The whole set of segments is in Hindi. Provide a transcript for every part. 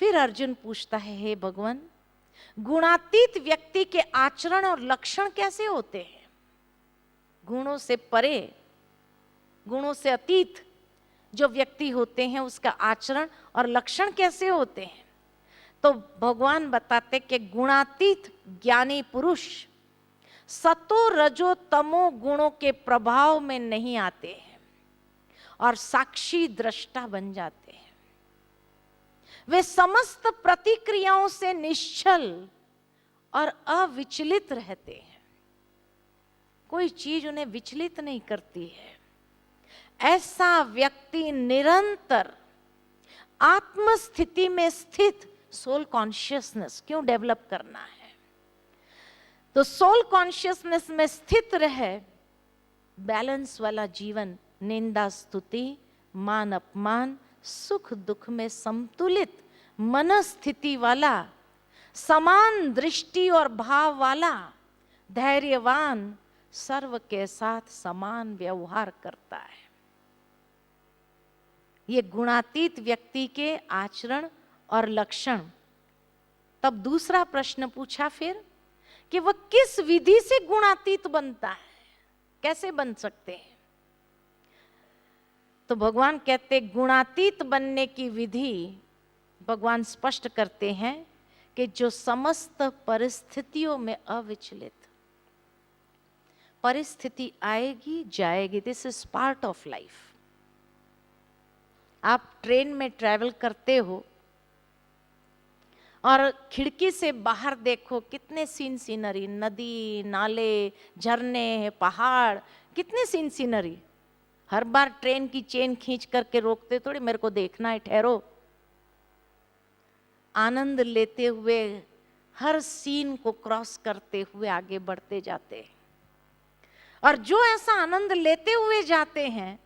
फिर अर्जुन पूछता है, हे भगवान, गुणातीत व्यक्ति के आचरण और लक्षण कैसे होते हैं? गुणों से परे, गुणों से अतीत जो व्यक्ति होते हैं उसका आचरण और लक्षण कैसे होते हैं? तो भगवान बताते कि गुणातीत ज्ञानी पुरुष सतो रजो तमो गुणों के प्रभाव में नहीं आते हैं और साक्षी दृष्टा बन जाते हैं। वे समस्त प्रतिक्रियाओं से निश्चल और अविचलित रहते हैं। कोई चीज उन्हें विचलित नहीं करती है। ऐसा व्यक्ति निरंतर आत्मस्थिति में स्थित सोल कॉन्शियसनेस क्यों डेवलप करना है? तो सोल कॉन्शियसनेस में स्थित रहे, बैलेंस वाला जीवन, निंदा स्तुति, मान अपमान, सुख दुख में संतुलित मनस्थिति वाला, समान दृष्टि और भाव वाला, धैर्यवान, सर्व के साथ समान व्यवहार करता है। ये गुणातीत व्यक्ति के आचरण और लक्षण। तब दूसरा प्रश्न पूछा फिर कि वह किस विधि से गुणातीत बनता है, कैसे बन सकते हैं? तो भगवान कहते गुणातीत बनने की विधि भगवान स्पष्ट करते हैं कि जो समस्त परिस्थितियों में अविचलित, परिस्थिति आएगी जाएगी, this is part of life. आप ट्रेन में ट्रैवल करते हो और खिड़की से बाहर देखो, कितने सीन सीनरी, नदी, नाले, झरने, पहाड़, कितने सीन सीनरी। हर बार ट्रेन की चेन खींच करके रोकते थोड़ी, मेरे को देखना है, ठहरो। आनंद लेते हुए हर सीन को क्रॉस करते हुए आगे बढ़ते जाते हैं। और जो ऐसा आनंद लेते हुए जाते हैं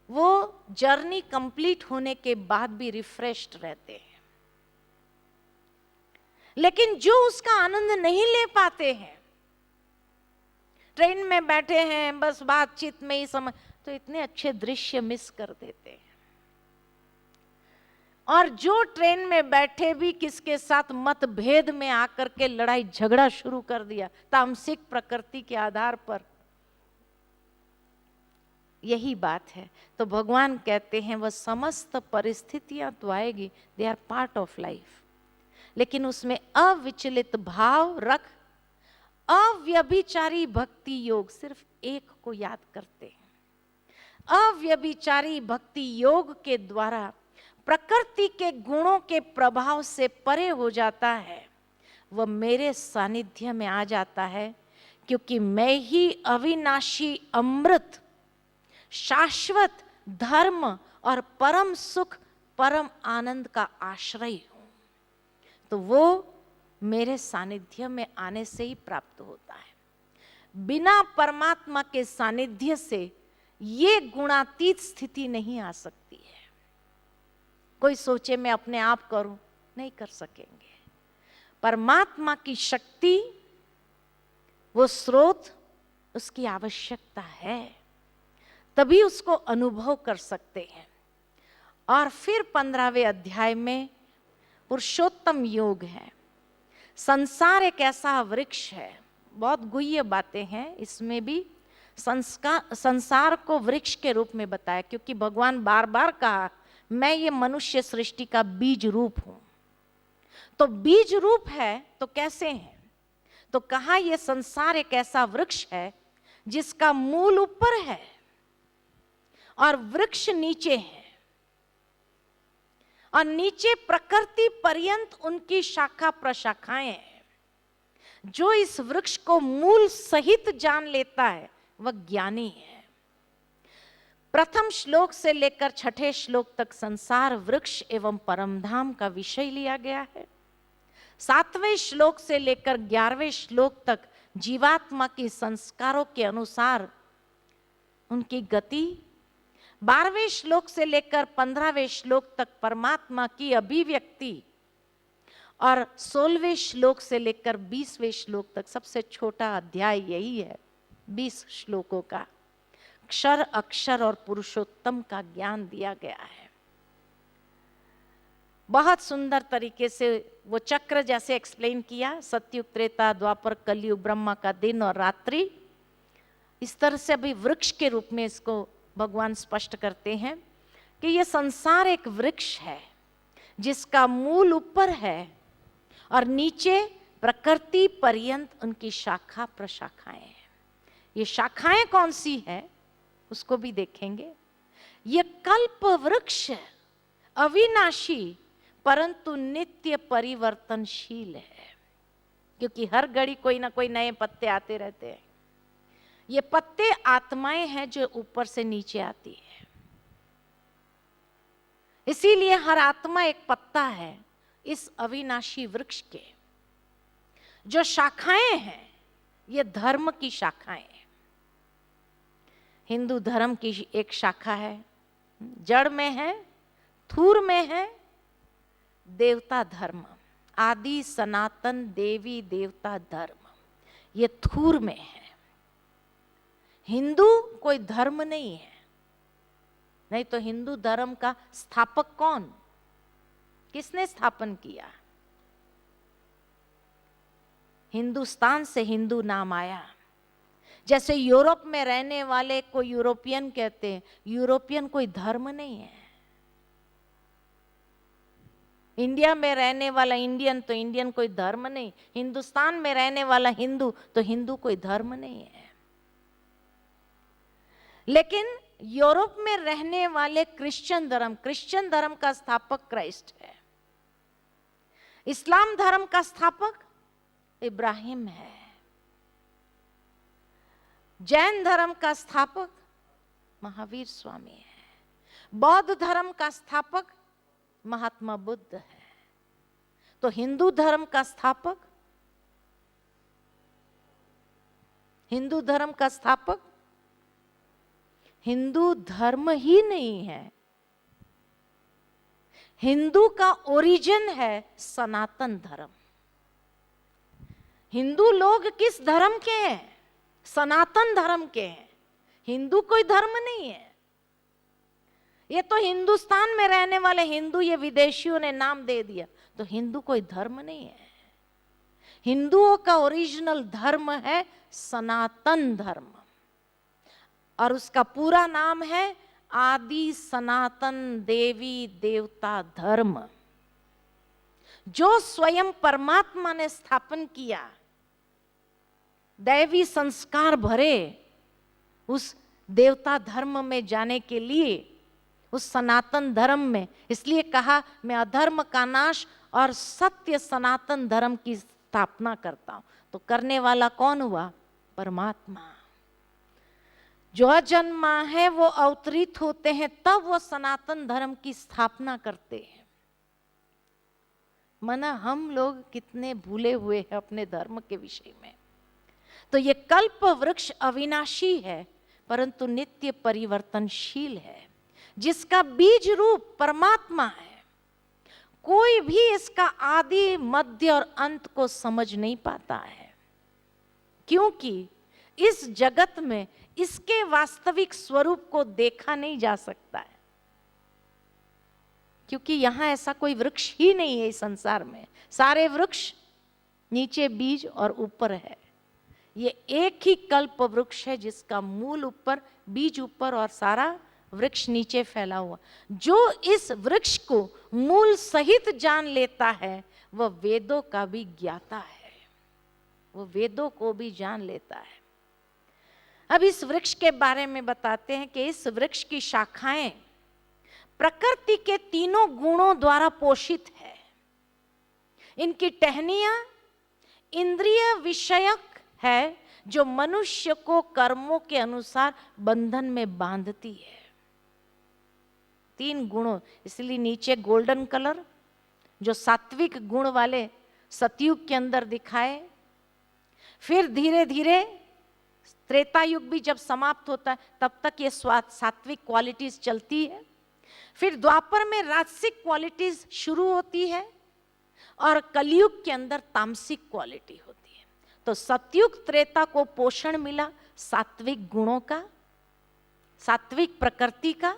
वो जर्नी कंप्लीट होने के बाद भी रिफ्रेश्ड रहते हैं। लेकिन जो उसका आनंद नहीं ले पाते हैं, ट्रेन में बैठे हैं बस बातचीत में ही समय, तो इतने अच्छे दृश्य मिस कर देते हैं। और जो ट्रेन में बैठे भी किसके साथ मतभेद में आकर के लड़ाई झगड़ा शुरू कर दिया तामसिक प्रकृति के आधार पर, यही बात है। तो भगवान कहते हैं वह समस्त परिस्थितियां तो आएगी, they are part of life, लेकिन उसमें अविचलित भाव रख अव्यभिचारी भक्ति योग, सिर्फ एक को याद करते हैं। अव्यभिचारी भक्ति योग के द्वारा प्रकृति के गुणों के प्रभाव से परे हो जाता है, वह मेरे सानिध्य में आ जाता है, क्योंकि मैं ही अविनाशी अमृत, शाश्वत धर्म और परम सुख, परम आनंद का आश्रय हूं। तो वो मेरे सानिध्य में आने से ही प्राप्त होता है। बिना परमात्मा के सानिध्य से ये गुणातीत स्थिति नहीं आ सकती है। कोई सोचे मैं अपने आप करूं, नहीं कर सकेंगे। परमात्मा की शक्ति, वो स्रोत, उसकी आवश्यकता है, तभी उसको अनुभव कर सकते हैं। और फिर 15वें अध्याय में पुरुषोत्तम योग है। संसार एक ऐसा वृक्ष है, बहुत गुह्य बातें हैं इसमें भी। संसार को वृक्ष के रूप में बताया, क्योंकि भगवान बार बार कहा मैं ये मनुष्य सृष्टि का बीज रूप हूं। तो बीज रूप है तो कैसे है? तो कहा यह संसार एक ऐसा वृक्ष है जिसका मूल ऊपर है और वृक्ष नीचे है, और नीचे प्रकृति पर्यंत उनकी शाखा प्रशाखाएं हैं। जो इस वृक्ष को मूल सहित जान लेता है वह ज्ञानी है। प्रथम श्लोक से लेकर 6ठे श्लोक तक संसार वृक्ष एवं परमधाम का विषय लिया गया है। 7वें श्लोक से लेकर 11वें श्लोक तक जीवात्मा की संस्कारों के अनुसार उनकी गति, 12वें श्लोक से लेकर 15वें श्लोक तक परमात्मा की अभिव्यक्ति, और 16वें श्लोक से लेकर 20वें श्लोक तक, सबसे छोटा अध्याय यही है, 20 श्लोकों का, अक्षर अक्षर और पुरुषोत्तम का ज्ञान दिया गया है। बहुत सुंदर तरीके से वो चक्र जैसे एक्सप्लेन किया, सतयुग, त्रेता, द्वापर, कलयुग, ब्रह्मा का दिन और रात्रि। इस तरह से अभी वृक्ष के रूप में इसको भगवान स्पष्ट करते हैं कि ये संसार एक वृक्ष है जिसका मूल ऊपर है और नीचे प्रकृति पर्यंत उनकी शाखा प्रशाखाएं हैं। ये शाखाएं कौन सी है उसको भी देखेंगे। ये कल्प वृक्ष अविनाशी परंतु नित्य परिवर्तनशील है, क्योंकि हर घड़ी कोई ना कोई नए पत्ते आते रहते हैं। ये पत्ते आत्माएं हैं जो ऊपर से नीचे आती है, इसीलिए हर आत्मा एक पत्ता है इस अविनाशी वृक्ष के। जो शाखाएं हैं ये धर्म की शाखाएं हैं। हिंदू धर्म की एक शाखा है, जड़ में है, थूर में है देवता धर्म, आदि सनातन देवी देवता धर्म, ये थूर में है। हिंदू कोई धर्म नहीं है, नहीं तो हिंदू धर्म का स्थापक कौन, किसने स्थापन किया? हिंदुस्तान से हिंदू नाम आया। जैसे यूरोप में रहने वाले को यूरोपियन कहते हैं, यूरोपियन कोई धर्म नहीं है। इंडिया में रहने वाला इंडियन तो इंडियन कोई धर्म नहीं, हिंदुस्तान में रहने वाला हिंदू तो हिंदू कोई धर्म नहीं है। लेकिन यूरोप में रहने वाले क्रिश्चियन धर्म का स्थापक क्राइस्ट है। इस्लाम धर्म का स्थापक इब्राहिम है। जैन धर्म का स्थापक महावीर स्वामी है। बौद्ध धर्म का स्थापक महात्मा बुद्ध है। तो हिंदू धर्म का स्थापक, हिंदू धर्म का स्थापक हिंदू धर्म ही नहीं है, हिंदू का ओरिजिन है सनातन धर्म। हिंदू लोग किस धर्म के हैं? सनातन धर्म के हैं। हिंदू कोई धर्म नहीं है। ये तो हिंदुस्तान में रहने वाले हिंदू, ये विदेशियों ने नाम दे दिया, तो हिंदू कोई धर्म नहीं है। हिंदुओं का ओरिजिनल धर्म है सनातन धर्म, और उसका पूरा नाम है आदि सनातन देवी देवता धर्म, जो स्वयं परमात्मा ने स्थापन किया। दैवी संस्कार भरे उस देवता धर्म में जाने के लिए, उस सनातन धर्म में। इसलिए कहा मैं अधर्म का नाश और सत्य सनातन धर्म की स्थापना करता हूं। तो करने वाला कौन हुआ? परमात्मा। जो अजन्मा है वो अवतरित होते हैं, तब वो सनातन धर्म की स्थापना करते हैं। मना हम लोग कितने भूले हुए हैं अपने धर्म के विषय में। तो ये कल्प वृक्ष अविनाशी है परंतु नित्य परिवर्तनशील है, जिसका बीज रूप परमात्मा है। कोई भी इसका आदि मध्य और अंत को समझ नहीं पाता है, क्योंकि इस जगत में इसके वास्तविक स्वरूप को देखा नहीं जा सकता है, क्योंकि यहां ऐसा कोई वृक्ष ही नहीं है। इस संसार में सारे वृक्ष नीचे बीज और ऊपर है। ये एक ही कल्प वृक्ष है जिसका मूल ऊपर, बीज ऊपर और सारा वृक्ष नीचे फैला हुआ। जो इस वृक्ष को मूल सहित जान लेता है वह वेदों का भी ज्ञाता है, वो वेदों को भी जान लेता है। अब इस वृक्ष के बारे में बताते हैं कि इस वृक्ष की शाखाएं प्रकृति के तीनों गुणों द्वारा पोषित है। इनकी टहनियां इंद्रिय विषयक है, जो मनुष्य को कर्मों के अनुसार बंधन में बांधती है। तीन गुणों, इसलिए नीचे गोल्डन कलर जो सात्विक गुण वाले सतयुग के अंदर दिखाए। फिर धीरे धीरे त्रेता युग भी जब समाप्त होता है तब तक ये सात्विक क्वालिटीज चलती है। फिर द्वापर में राजसिक क्वालिटीज शुरू होती है और कलयुग के अंदर तामसिक क्वालिटी होती है। तो सतयुग त्रेता को पोषण मिला सात्विक गुणों का, सात्विक प्रकृति का।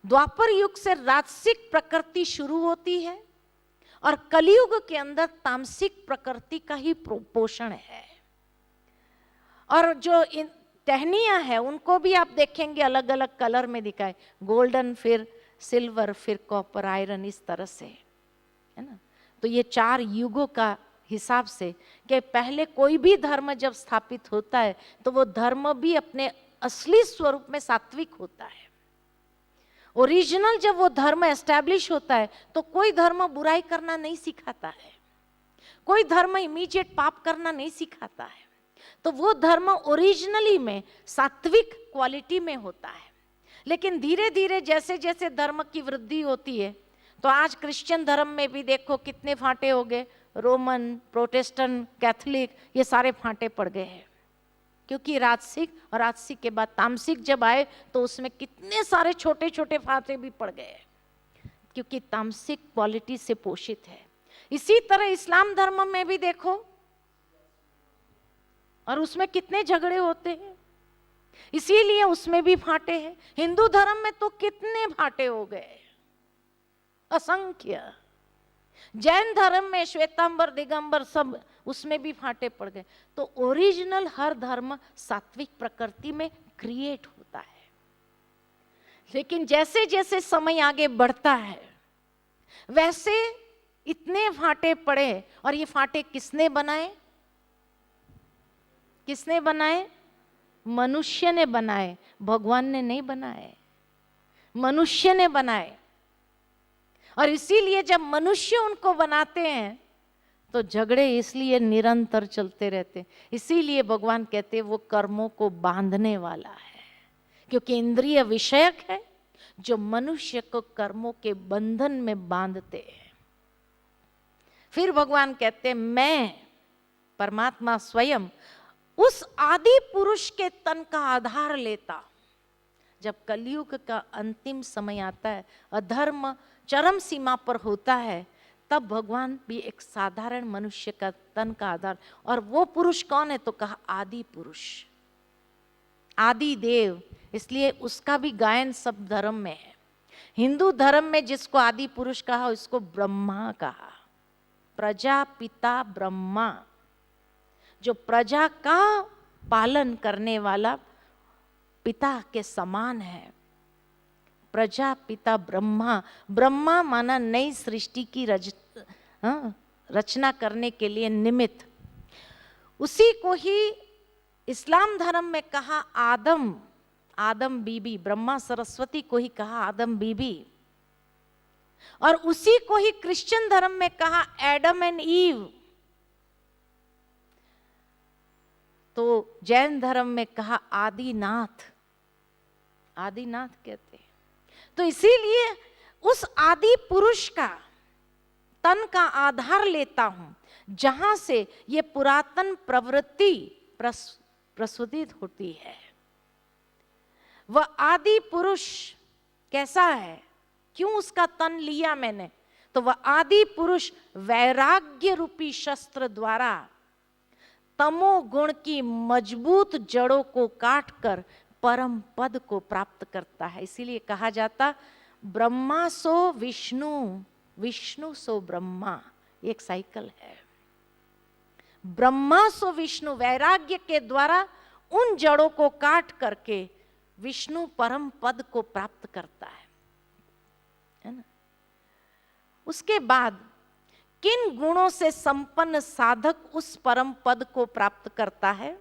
द्वापर युग से राजसिक प्रकृति शुरू होती है और कलयुग के अंदर तामसिक प्रकृति का ही पोषण है। और जो टहनियां है उनको भी आप देखेंगे अलग अलग कलर में दिखाए, गोल्डन, फिर सिल्वर, फिर कॉपर, आयरन, इस तरह से, है ना। तो ये 4 युगों का हिसाब से कि पहले कोई भी धर्म जब स्थापित होता है तो वो धर्म भी अपने असली स्वरूप में सात्विक होता है। ओरिजिनल जब वो धर्म एस्टैब्लिश होता है तो कोई धर्म बुराई करना नहीं सिखाता है, कोई धर्म इमीडिएट पाप करना नहीं सिखाता है। तो वो धर्म ओरिजिनली में सात्विक क्वालिटी में होता है। लेकिन धीरे धीरे जैसे जैसे धर्म की वृद्धि होती है, तो आज क्रिश्चियन धर्म में भी देखो कितने फांटे हो गए, रोमन, प्रोटेस्टेंट, कैथोलिक, ये सारे फांटे पड़ गए हैं। क्योंकि राजसिक और राजसिक के बाद तामसिक जब आए तो उसमें कितने सारे छोटे छोटे फांटे भी पड़ गए, क्योंकि तामसिक क्वालिटी से पोषित है। इसी तरह इस्लाम धर्म में भी देखो, और उसमें कितने झगड़े होते हैं, इसीलिए उसमें भी फांटे हैं। हिंदू धर्म में तो कितने फांटे हो गए, असंख्य। जैन धर्म में श्वेतांबर, दिगंबर, सब उसमें भी फांटे पड़ गए। तो ओरिजिनल हर धर्म सात्विक प्रकृति में क्रिएट होता है। लेकिन जैसे जैसे समय आगे बढ़ता है वैसे इतने फांटे पड़े। और ये फांटे किसने बनाए? किसने बनाए? मनुष्य ने बनाए, भगवान ने नहीं बनाए, मनुष्य ने बनाए। और इसीलिए जब मनुष्य उनको बनाते हैं तो झगड़े इसलिए निरंतर चलते रहते। इसीलिए भगवान कहते हैं वो कर्मों को बांधने वाला है, क्योंकि इंद्रिय विषयक है जो मनुष्य को कर्मों के बंधन में बांधते हैं। फिर भगवान कहते हैं मैं परमात्मा स्वयं उस आदि पुरुष के तन का आधार लेता। जब कलयुग का अंतिम समय आता है, अधर्म चरम सीमा पर होता है, तब भगवान भी एक साधारण मनुष्य का तन का आधार। और वो पुरुष कौन है? तो कहा आदि पुरुष, आदि देव। इसलिए उसका भी गायन सब धर्म में है। हिंदू धर्म में जिसको आदि पुरुष कहा उसको ब्रह्मा कहा, प्रजापिता ब्रह्मा, जो प्रजा का पालन करने वाला पिता के समान है। प्रजापिता ब्रह्मा, ब्रह्मा माना नई सृष्टि की रचना करने के लिए निमित्त। उसी को ही इस्लाम धर्म में कहा आदम, आदम बीबी, ब्रह्मा सरस्वती को ही कहा आदम बीबी। और उसी को ही क्रिश्चियन धर्म में कहा एडम एंड ईव। तो जैन धर्म में कहा आदिनाथ, आदिनाथ कहते हैं। तो इसीलिए उस आदि पुरुष का तन का आधार लेता हूं, जहां से ये पुरातन प्रवृत्ति प्रसूदित होती है। वह आदि पुरुष कैसा है? क्यों उसका तन लिया मैंने? तो वह आदि पुरुष वैराग्य रूपी शस्त्र द्वारा तमोगुण की मजबूत जड़ों को काटकर परम पद को प्राप्त करता है। इसीलिए कहा जाता ब्रह्मा सो विष्णु, विष्णु सो ब्रह्मा, एक साइकिल है। ब्रह्मा सो विष्णु, वैराग्य के द्वारा उन जड़ों को काट करके विष्णु परम पद को प्राप्त करता है ना। उसके बाद किन गुणों से संपन्न साधक उस परम पद को प्राप्त करता है?